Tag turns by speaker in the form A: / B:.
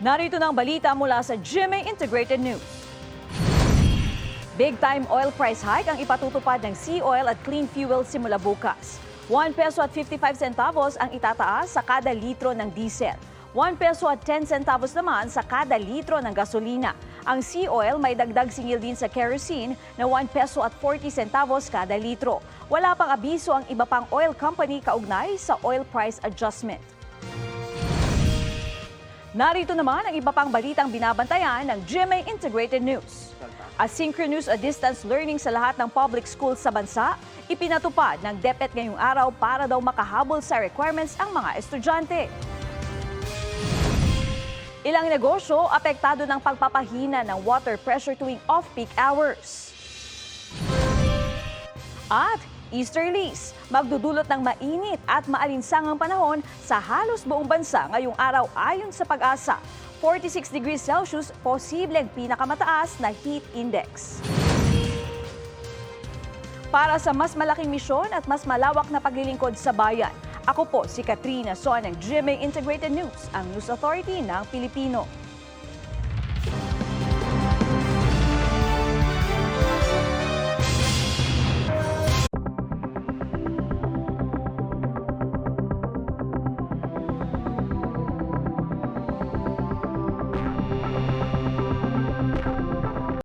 A: Narito ng balita mula sa GMA Integrated News. Big-time oil price hike ang ipatutupad ng Sea Oil at Clean Fuel simula bukas. 1 peso at 55 centavos ang itataas sa kada litro ng diesel. 1 peso at 10 centavos naman sa kada litro ng gasolina. Ang Sea Oil may dagdag singil din sa kerosene na 1 peso at 40 centavos kada litro. Wala pang abiso ang iba pang oil company kaugnay sa oil price adjustment. Narito naman ang iba pang balitang binabantayan ng GMA Integrated News. Asynchronous o distance learning sa lahat ng public schools sa bansa, ipinatupad ng DepEd ngayong araw para daw makahabol sa requirements ang mga estudyante. Ilang negosyo apektado ng pagpapahina ng water pressure tuwing off-peak hours. At Easterlies, magdudulot ng mainit at maalinsangang panahon sa halos buong bansa ngayong araw ayon sa Pag-asa. 46 degrees Celsius, posibleng pinakamataas na heat index. Para sa mas malaking misyon at mas malawak na paglilingkod sa bayan, ako po si Katrina Son ng GMA Integrated News, ang News Authority ng Pilipino.